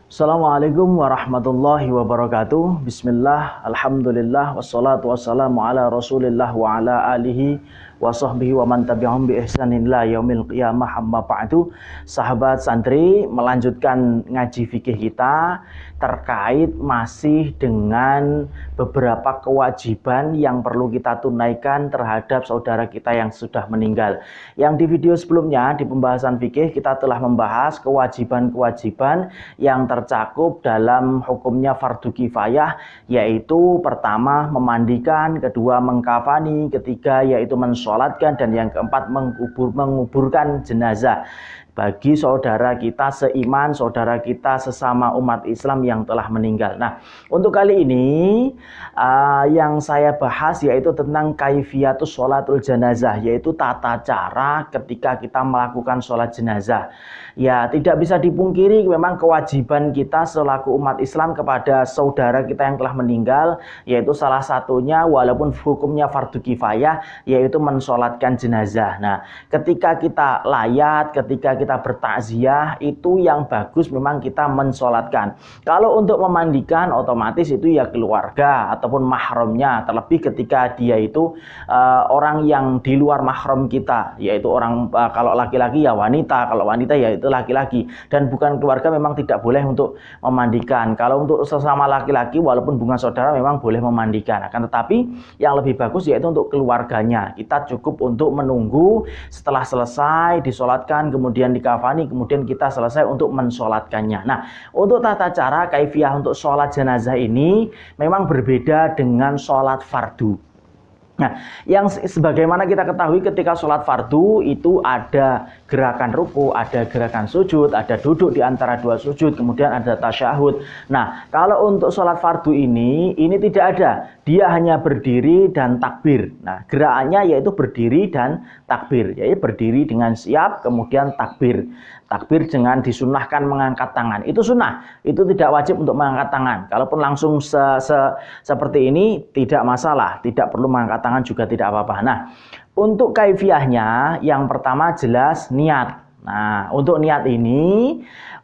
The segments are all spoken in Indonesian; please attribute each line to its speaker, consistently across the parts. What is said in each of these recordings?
Speaker 1: Assalamualaikum warahmatullahi wabarakatuh. Bismillah, alhamdulillah, wassalatu wassalamu ala rasulillah wa ala alihi wa sahbihi wa man tabi'ahum bi ihsanin ila yaumil qiyamah, amma ba'du. Sahabat santri, melanjutkan ngaji fikih kita terkait masih dengan beberapa kewajiban yang perlu kita tunaikan terhadap saudara kita yang sudah meninggal. Yang di video sebelumnya di pembahasan fikih kita telah membahas kewajiban-kewajiban yang tercakup dalam hukumnya fardu kifayah, yaitu pertama memandikan, kedua mengkafani, ketiga yaitu mensolatkan, dan yang keempat menguburkan jenazah bagi saudara kita seiman, saudara kita sesama umat Islam yang telah meninggal. Nah, untuk kali ini yang saya bahas yaitu tentang kaifiyatus sholatul janazah, yaitu tata cara ketika kita melakukan sholat jenazah. Ya, tidak bisa dipungkiri memang kewajiban kita selaku umat Islam kepada saudara kita yang telah meninggal, yaitu salah satunya walaupun hukumnya fardu kifayah, yaitu mensolatkan jenazah. Nah, ketika kita layat, ketika kita bertakziah, itu yang bagus memang kita mensolatkan. Kalau untuk memandikan, otomatis itu ya keluarga ataupun mahramnya, terlebih ketika dia itu orang yang di luar mahram kita, yaitu orang kalau laki-laki ya wanita, kalau wanita ya itu laki-laki, dan bukan keluarga memang tidak boleh untuk memandikan. Kalau untuk sesama laki-laki walaupun bukan saudara memang boleh memandikan, akan tetapi yang lebih bagus yaitu untuk keluarganya. Kita cukup untuk menunggu setelah selesai disolatkan, kemudian dikafani, kemudian kita selesai untuk mensolatkannya. Nah, untuk tata cara kaifiyah untuk sholat jenazah ini memang berbeda dengan sholat fardu. Nah, yang sebagaimana kita ketahui ketika sholat fardu itu ada gerakan ruku, ada gerakan sujud, ada duduk di antara dua sujud, kemudian ada tasyahud. Nah, kalau untuk sholat fardu ini tidak ada. Dia hanya berdiri dan takbir. Nah, gerakannya yaitu berdiri dan takbir. Yaitu berdiri dengan siap, kemudian takbir. Takbir dengan disunahkan mengangkat tangan. Itu sunnah. Itu tidak wajib untuk mengangkat tangan. Kalaupun langsung seperti ini tidak masalah. Tidak perlu mengangkat tangan juga tidak apa-apa. Nah, untuk kaifiyahnya yang pertama jelas niat. Nah, untuk niat ini,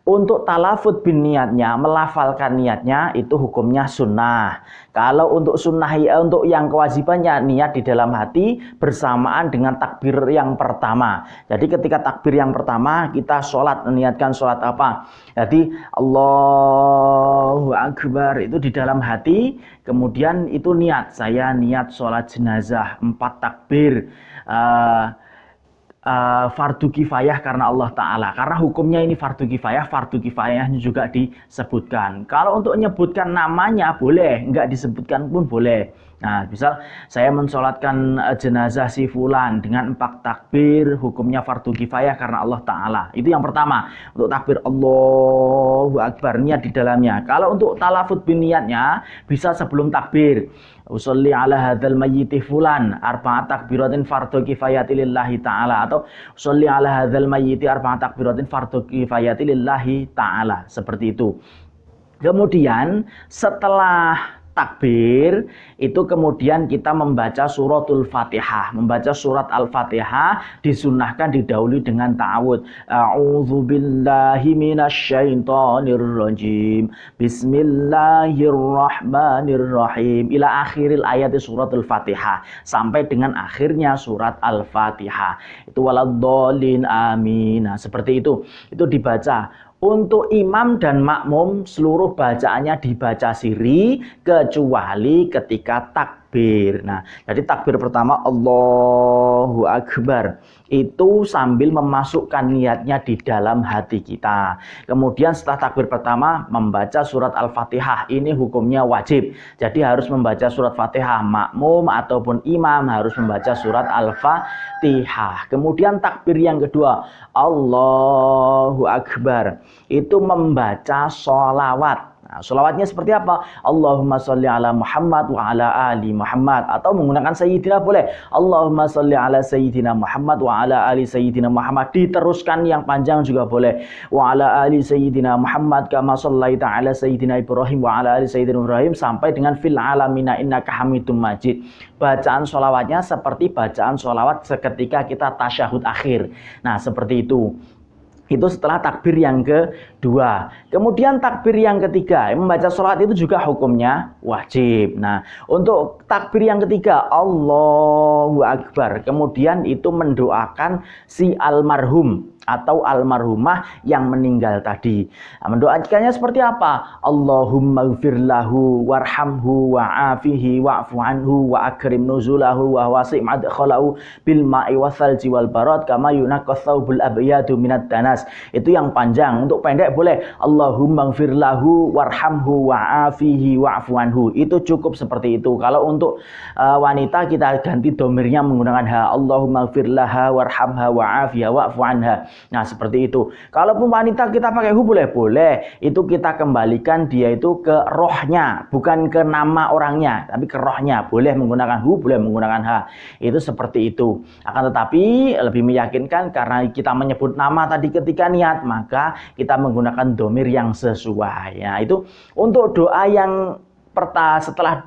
Speaker 1: untuk talafut bin niatnya, melafalkan niatnya itu hukumnya sunnah. Kalau untuk sunnah, untuk yang kewajibannya niat di dalam hati bersamaan dengan takbir yang pertama. Jadi ketika takbir yang pertama kita sholat, niatkan sholat apa? Jadi Allahu Akbar itu di dalam hati, kemudian itu niat, saya niat sholat jenazah 4 takbir. Fardu kifayah karena Allah Ta'ala, karena hukumnya ini fardu kifayahnya juga disebutkan. Kalau untuk menyebutkan namanya boleh, enggak disebutkan pun boleh. Nah, misal saya mensolatkan jenazah si fulan dengan 4 takbir, hukumnya fardu kifayah karena Allah Ta'ala. Itu yang pertama, untuk takbir Allahu Akbar, niat di dalamnya. Kalau untuk talafut bin niatnya bisa sebelum takbir. Usolli ala hadzal mayyiti fulan arba'at takbiratin fardhu kifayati lillahi ta'ala, atau usolli ala hadzal mayyiti arba'at takbiratin fardhu kifayati lillahi ta'ala, seperti itu. Kemudian setelah takbir itu kemudian kita membaca suratul Fatihah, membaca surat Al-Fatihah, disunahkan didahului dengan ta'awudz. A'udzubillahi minasyaitonirrajim. Bismillahirrahmanirrahim. Ila akhiril ayat suratul Fatihah, sampai dengan akhirnya surat Al-Fatihah. Itu waladhdallin amin. Nah, seperti itu. Itu dibaca. Untuk imam dan makmum seluruh bacaannya dibaca sirri kecuali ketika takbir. Nah, jadi takbir pertama Allahu Akbar itu sambil memasukkan niatnya di dalam hati kita. Kemudian setelah takbir pertama membaca surat Al-Fatihah, ini hukumnya wajib. Jadi harus membaca surat Fatihah, makmum ataupun imam harus membaca surat Al-Fatihah. Kemudian takbir yang kedua Allahu Akbar itu membaca sholawat. Nah, sholawatnya seperti apa? Allahumma sholli ala Muhammad wa ala ali Muhammad, atau menggunakan sayyidina boleh. Allahumma sholli ala sayyidina Muhammad wa ala ali sayyidina Muhammad. Diteruskan yang panjang juga boleh. Wa ala ali sayyidina Muhammad kama shallaita ala sayyidina Ibrahim wa ala ali sayyidina Ibrahim, sampai dengan fil alamina innaka hamidum majid. Bacaan sholawatnya seperti bacaan sholawat seketika kita tasyahud akhir. Nah, seperti itu. Itu setelah takbir yang kedua. Kemudian takbir yang ketiga, membaca sholat itu juga hukumnya wajib. Nah, untuk takbir yang ketiga, Allahu Akbar. Kemudian itu mendoakan si almarhum atau almarhumah yang meninggal tadi. Nah, mendoakannya seperti apa? Allahumma ighfir lahu warhamhu wa'afihi wa'fu anhu wa akrim nuzulahu wa wasi' madkhalahu bil ma'i wasalji wal barad kama yunaqqas thawbul abyadu minad danas. Itu yang panjang. Untuk pendek boleh Allahumma ighfir lahu warhamhu wa'afihi wa'fu anhu. Itu cukup seperti itu. Kalau untuk wanita kita ganti domirnya menggunakan ha. Allahumma ighfir laha warhamha wa'afiha wa'fu anha. Nah, seperti itu. Kalaupun wanita kita pakai hu boleh. Itu kita kembalikan dia itu ke rohnya, bukan ke nama orangnya, tapi ke rohnya. Boleh menggunakan hu, boleh menggunakan ha. Itu seperti itu. Akan tetapi lebih meyakinkan karena kita menyebut nama tadi ketika niat, maka kita menggunakan domir yang sesuai. Nah, itu untuk doa yang setelah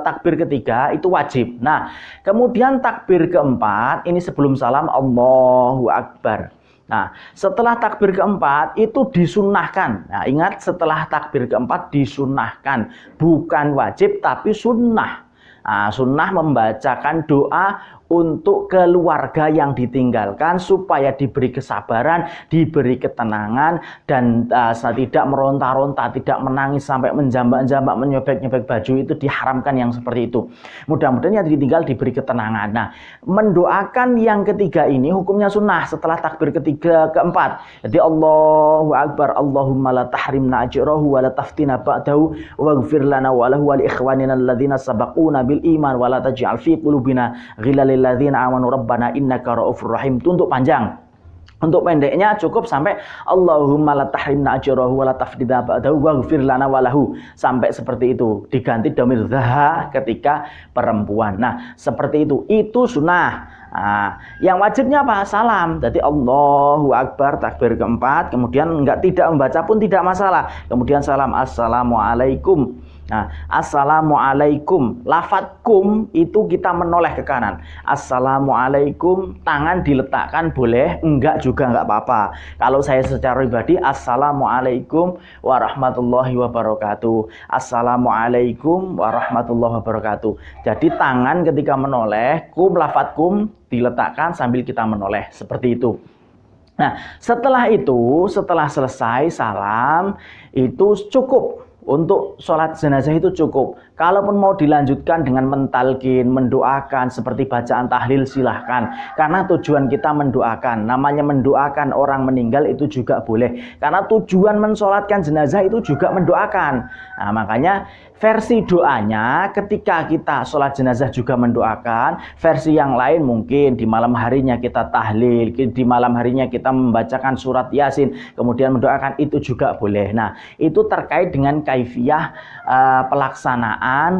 Speaker 1: takbir ketiga itu wajib. Nah, kemudian takbir keempat ini sebelum salam Allahu Akbar. Nah, setelah takbir keempat itu disunnahkan. Nah, ingat setelah takbir keempat disunnahkan, bukan wajib tapi sunnah. Nah, sunnah membacakan doa untuk keluarga yang ditinggalkan supaya diberi kesabaran, diberi ketenangan, dan tidak meronta-ronta, tidak menangis sampai menjambak-jambak, menyobek-nyobek baju. Itu diharamkan yang seperti itu. Mudah-mudahan yang ditinggal diberi ketenangan. Nah, mendoakan yang ketiga ini hukumnya sunnah setelah takbir ketiga keempat. Jadi Allahu Akbar, Allahumma la tahrimna ajrahu wa la taftina ba'dahu waghfir lana wa lahu wa li ikhwanina alladhina sabaquna bil iman wa la taj'al fi qulubina ghilal ladzina amanu rabbana innaka raufur rahim. Itu untuk panjang. Untuk pendeknya cukup sampai Allahumma la tahrimna ajrahu wa la tafdida ba'dahu waghfir lana walahu. Sampai seperti itu. Diganti dhamir dzaha ketika perempuan. Nah, seperti itu. Itu sunnah. Nah, yang wajibnya apa? Salam. Jadi Allahu Akbar takbir keempat, kemudian tidak membaca pun tidak masalah. Kemudian salam assalamualaikum. Nah, assalamualaikum. Lafadz kum itu kita menoleh ke kanan. Assalamualaikum, tangan diletakkan boleh, enggak juga enggak apa-apa. Kalau saya secara pribadi, assalamualaikum warahmatullahi wabarakatuh. Assalamualaikum warahmatullahi wabarakatuh. Jadi tangan ketika menoleh, kum, lafadz kum diletakkan sambil kita menoleh seperti itu. Nah, setelah itu, setelah selesai salam, itu cukup. Untuk sholat jenazah itu cukup. Kalaupun mau dilanjutkan dengan mentalkin, mendoakan seperti bacaan tahlil silahkan. Karena tujuan kita mendoakan. Namanya mendoakan orang meninggal itu juga boleh. Karena tujuan mensolatkan jenazah itu juga mendoakan. Nah, makanya versi doanya ketika kita sholat jenazah juga mendoakan. Versi yang lain mungkin di malam harinya kita tahlil, di malam harinya kita membacakan surat Yasin, kemudian mendoakan, itu juga boleh. Nah, itu terkait dengan kaifiyah pelaksanaan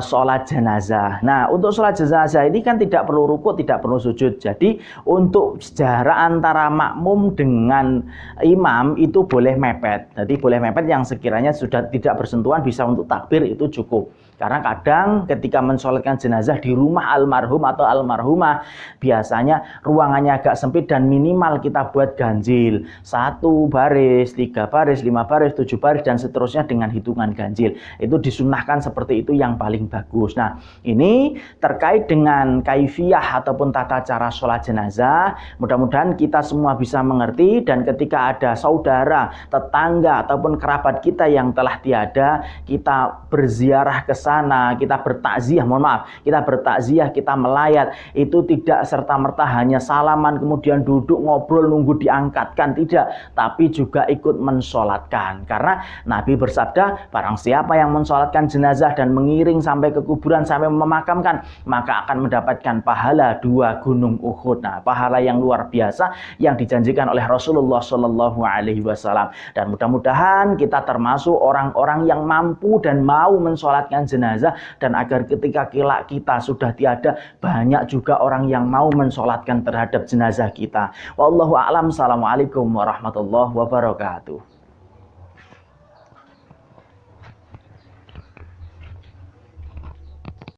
Speaker 1: sholat jenazah. Nah, untuk sholat jenazah ini kan tidak perlu ruku, tidak perlu sujud. Jadi untuk jarak antara makmum dengan imam itu boleh mepet. Jadi boleh mepet yang sekiranya sudah tidak bersentuhan bisa untuk takbir itu cukup. Karena kadang ketika mensolatkan jenazah di rumah almarhum atau almarhumah, biasanya ruangannya agak sempit dan minimal kita buat ganjil. 1 baris, 3 baris, 5 baris, 7 baris, dan seterusnya dengan hitungan ganjil. Itu disunnahkan seperti itu yang paling bagus. Nah, ini terkait dengan kaifiyah ataupun tata cara sholat jenazah. Mudah-mudahan kita semua bisa mengerti, dan ketika ada saudara, tetangga, ataupun kerabat kita yang telah tiada, kita berziarah ke sana, kita bertakziah, kita bertakziah, kita melayat, itu tidak serta-merta hanya salaman kemudian duduk ngobrol nunggu diangkatkan, tidak, tapi juga ikut mensolatkan. Karena Nabi bersabda, barang siapa yang mensolatkan jenazah dan mengiring sampai ke kuburan sampai memakamkan, maka akan mendapatkan pahala 2 gunung Uhud. Nah, pahala yang luar biasa yang dijanjikan oleh Rasulullah Shallallahu Alaihi Wasallam. Dan mudah-mudahan kita termasuk orang-orang yang mampu dan mau mensolatkan jenazah, dan agar ketika kelak kita sudah tiada, banyak juga orang yang mau mensolatkan terhadap jenazah kita. Wallahu a'lam. Assalamualaikum warahmatullahi wabarakatuh.